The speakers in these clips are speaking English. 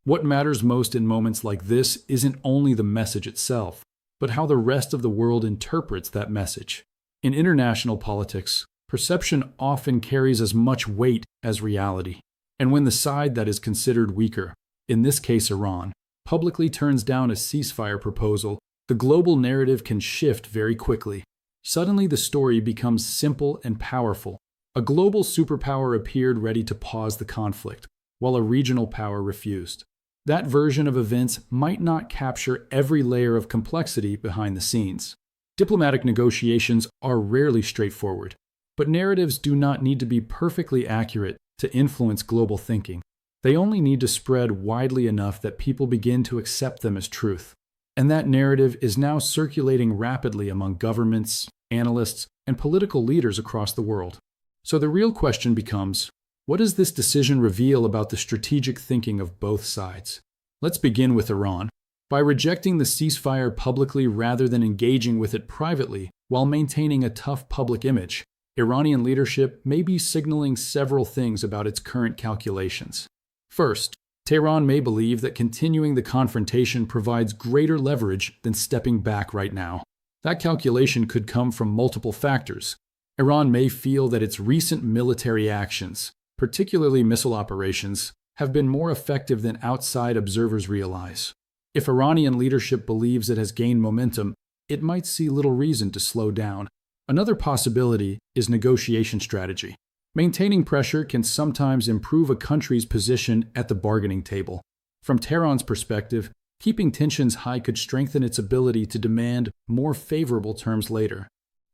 What matters most in moments like this isn't only the message itself, but how the rest of the world interprets that message. In international politics, perception often carries as much weight as reality. And when the side that is considered weaker, in this case Iran, publicly turns down a ceasefire proposal, the global narrative can shift very quickly. Suddenly the story becomes simple and powerful. A global superpower appeared ready to pause the conflict, while a regional power refused. That version of events might not capture every layer of complexity behind the scenes. Diplomatic negotiations are rarely straightforward, but narratives do not need to be perfectly accurate to influence global thinking. They only need to spread widely enough that people begin to accept them as truth. And that narrative is now circulating rapidly among governments, analysts, and political leaders across the world. So the real question becomes, what does this decision reveal about the strategic thinking of both sides? Let's begin with Iran. By rejecting the ceasefire publicly rather than engaging with it privately while maintaining a tough public image, Iranian leadership may be signaling several things about its current calculations. First, Tehran may believe that continuing the confrontation provides greater leverage than stepping back right now. That calculation could come from multiple factors. Iran may feel that its recent military actions, particularly missile operations, have been more effective than outside observers realize. If Iranian leadership believes it has gained momentum, it might see little reason to slow down. Another possibility is negotiation strategy. Maintaining pressure can sometimes improve a country's position at the bargaining table. From Tehran's perspective, keeping tensions high could strengthen its ability to demand more favorable terms later.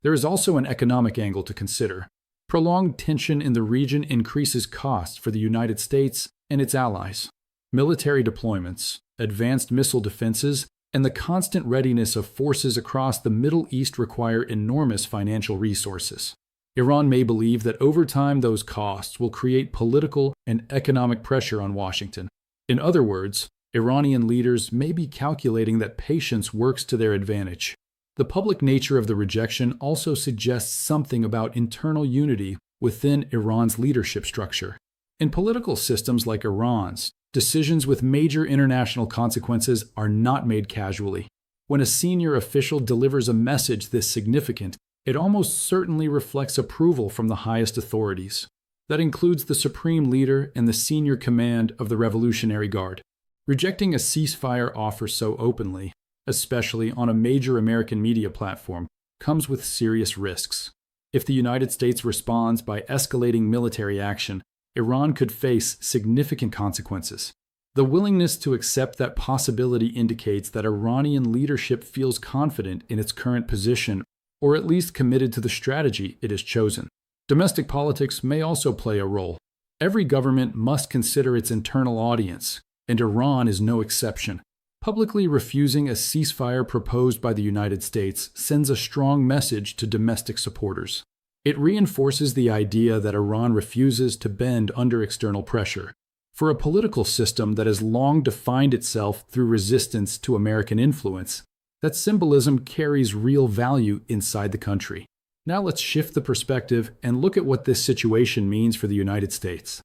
There is also an economic angle to consider. Prolonged tension in the region increases costs for the United States and its allies. Military deployments, advanced missile defenses, and the constant readiness of forces across the Middle East require enormous financial resources. Iran may believe that over time those costs will create political and economic pressure on Washington. In other words, Iranian leaders may be calculating that patience works to their advantage. The public nature of the rejection also suggests something about internal unity within Iran's leadership structure. In political systems like Iran's, decisions with major international consequences are not made casually. When a senior official delivers a message this significant, it almost certainly reflects approval from the highest authorities. That includes the supreme leader and the senior command of the Revolutionary Guard. Rejecting a ceasefire offer so openly, especially on a major American media platform, comes with serious risks. If the United States responds by escalating military action, Iran could face significant consequences. The willingness to accept that possibility indicates that Iranian leadership feels confident in its current position, or at least committed to the strategy it has chosen. Domestic politics may also play a role. Every government must consider its internal audience, and Iran is no exception. Publicly refusing a ceasefire proposed by the United States sends a strong message to domestic supporters. It reinforces the idea that Iran refuses to bend under external pressure. For a political system that has long defined itself through resistance to American influence, that symbolism carries real value inside the country. Now let's shift the perspective and look at what this situation means for the United States.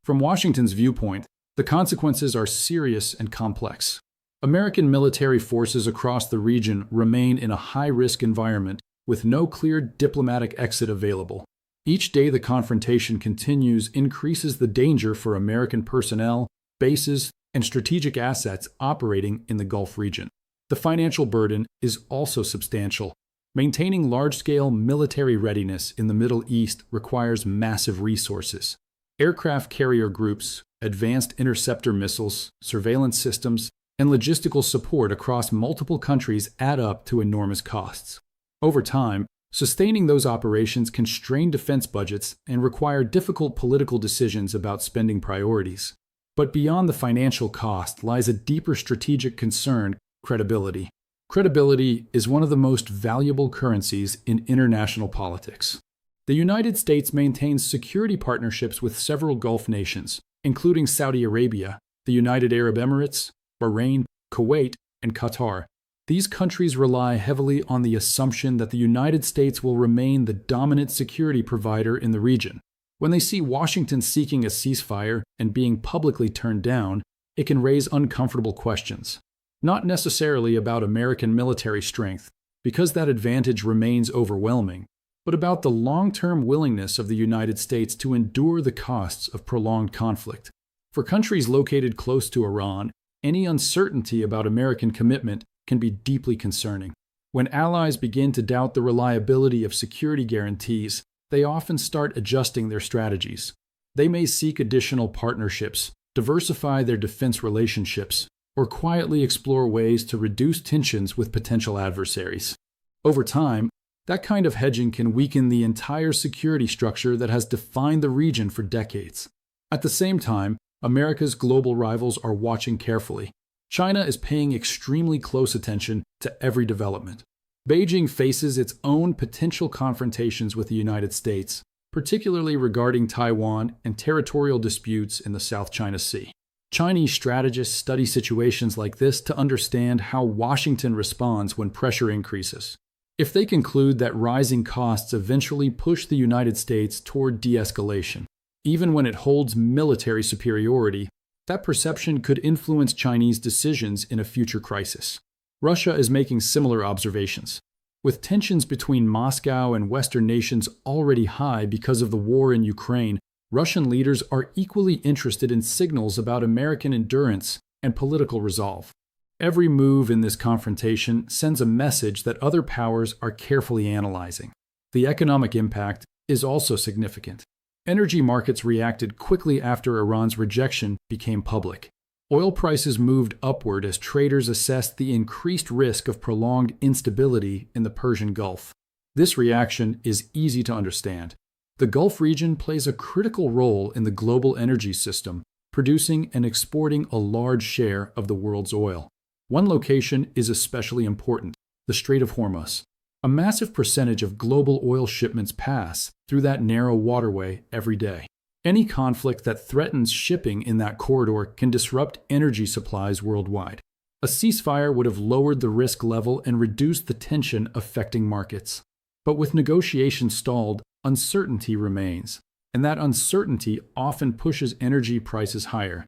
From Washington's viewpoint, the consequences are serious and complex. American military forces across the region remain in a high-risk environment with no clear diplomatic exit available. Each day the confrontation continues increases the danger for American personnel, bases, and strategic assets operating in the Gulf region. The financial burden is also substantial. Maintaining large-scale military readiness in the Middle East requires massive resources. Aircraft carrier groups, advanced interceptor missiles, surveillance systems, and logistical support across multiple countries add up to enormous costs. Over time, sustaining those operations can strain defense budgets and require difficult political decisions about spending priorities. But beyond the financial cost lies a deeper strategic concern: credibility. Credibility is one of the most valuable currencies in international politics. The United States maintains security partnerships with several Gulf nations, including Saudi Arabia, the United Arab Emirates, Bahrain, Kuwait, and Qatar. These countries rely heavily on the assumption that the United States will remain the dominant security provider in the region. When they see Washington seeking a ceasefire and being publicly turned down, it can raise uncomfortable questions. Not necessarily about American military strength, because that advantage remains overwhelming, but about the long-term willingness of the United States to endure the costs of prolonged conflict. For countries located close to Iran, any uncertainty about American commitment can be deeply concerning. When allies begin to doubt the reliability of security guarantees, they often start adjusting their strategies. They may seek additional partnerships, diversify their defense relationships, or quietly explore ways to reduce tensions with potential adversaries. Over time, that kind of hedging can weaken the entire security structure that has defined the region for decades. At the same time, America's global rivals are watching carefully. China is paying extremely close attention to every development. Beijing faces its own potential confrontations with the United States, particularly regarding Taiwan and territorial disputes in the South China Sea. Chinese strategists study situations like this to understand how Washington responds when pressure increases. If they conclude that rising costs eventually push the United States toward de-escalation, even when it holds military superiority, that perception could influence Chinese decisions in a future crisis. Russia is making similar observations. With tensions between Moscow and Western nations already high because of the war in Ukraine, Russian leaders are equally interested in signals about American endurance and political resolve. Every move in this confrontation sends a message that other powers are carefully analyzing. The economic impact is also significant. Energy markets reacted quickly after Iran's rejection became public. Oil prices moved upward as traders assessed the increased risk of prolonged instability in the Persian Gulf. This reaction is easy to understand. The Gulf region plays a critical role in the global energy system, producing and exporting a large share of the world's oil. One location is especially important: the Strait of Hormuz. A massive percentage of global oil shipments pass through that narrow waterway every day. Any conflict that threatens shipping in that corridor can disrupt energy supplies worldwide. A ceasefire would have lowered the risk level and reduced the tension affecting markets. But with negotiations stalled, uncertainty remains, and that uncertainty often pushes energy prices higher.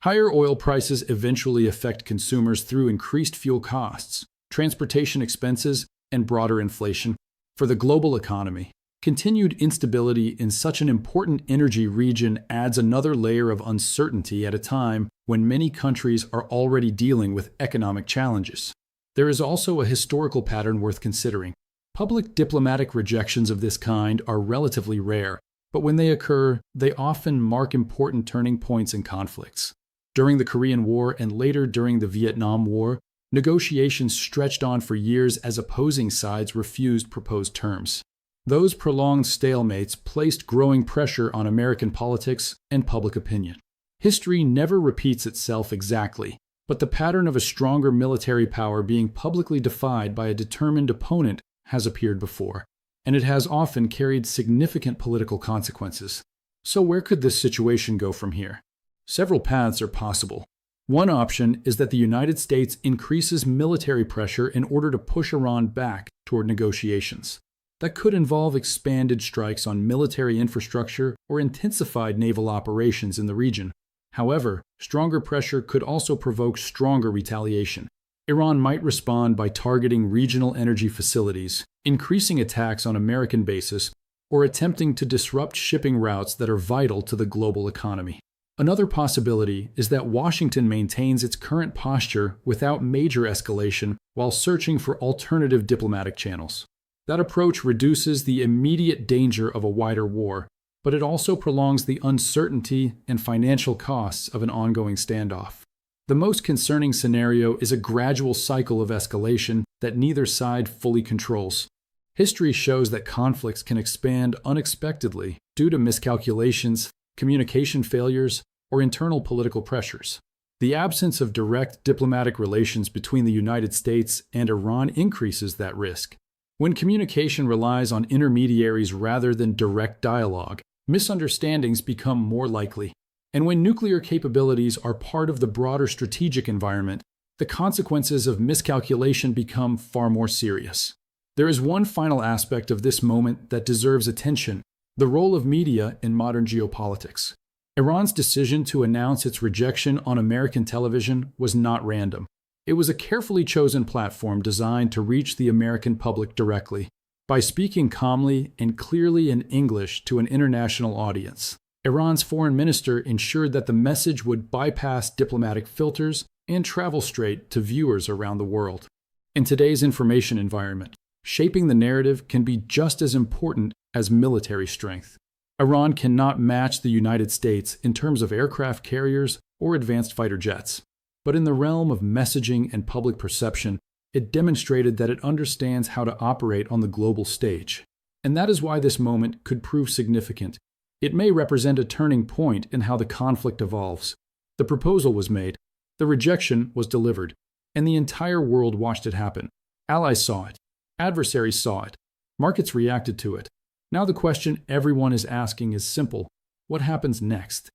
Higher oil prices eventually affect consumers through increased fuel costs, transportation expenses, and broader inflation. For the global economy, continued instability in such an important energy region adds another layer of uncertainty at a time when many countries are already dealing with economic challenges. There is also a historical pattern worth considering. Public diplomatic rejections of this kind are relatively rare, but when they occur, they often mark important turning points in conflicts. During the Korean War and later during the Vietnam War, negotiations stretched on for years as opposing sides refused proposed terms. Those prolonged stalemates placed growing pressure on American politics and public opinion. History never repeats itself exactly, but the pattern of a stronger military power being publicly defied by a determined opponent has appeared before, and it has often carried significant political consequences. So where could this situation go from here? Several paths are possible. One option is that the United States increases military pressure in order to push Iran back toward negotiations. That could involve expanded strikes on military infrastructure or intensified naval operations in the region. However, stronger pressure could also provoke stronger retaliation. Iran might respond by targeting regional energy facilities, increasing attacks on American bases, or attempting to disrupt shipping routes that are vital to the global economy. Another possibility is that Washington maintains its current posture without major escalation while searching for alternative diplomatic channels. That approach reduces the immediate danger of a wider war, but it also prolongs the uncertainty and financial costs of an ongoing standoff. The most concerning scenario is a gradual cycle of escalation that neither side fully controls. History shows that conflicts can expand unexpectedly due to miscalculations, communication failures, or internal political pressures. The absence of direct diplomatic relations between the United States and Iran increases that risk. When communication relies on intermediaries rather than direct dialogue, misunderstandings become more likely. And when nuclear capabilities are part of the broader strategic environment, the consequences of miscalculation become far more serious. There is one final aspect of this moment that deserves attention: the role of media in modern geopolitics. Iran's decision to announce its rejection on American television was not random. It was a carefully chosen platform designed to reach the American public directly. By speaking calmly and clearly in English to an international audience, Iran's foreign minister ensured that the message would bypass diplomatic filters and travel straight to viewers around the world. In today's information environment, shaping the narrative can be just as important as military strength. Iran cannot match the United States in terms of aircraft carriers or advanced fighter jets. But in the realm of messaging and public perception, it demonstrated that it understands how to operate on the global stage. And that is why this moment could prove significant. It may represent a turning point in how the conflict evolves. The proposal was made, the rejection was delivered, and the entire world watched it happen. Allies saw it, adversaries saw it, markets reacted to it. Now the question everyone is asking is simple: what happens next?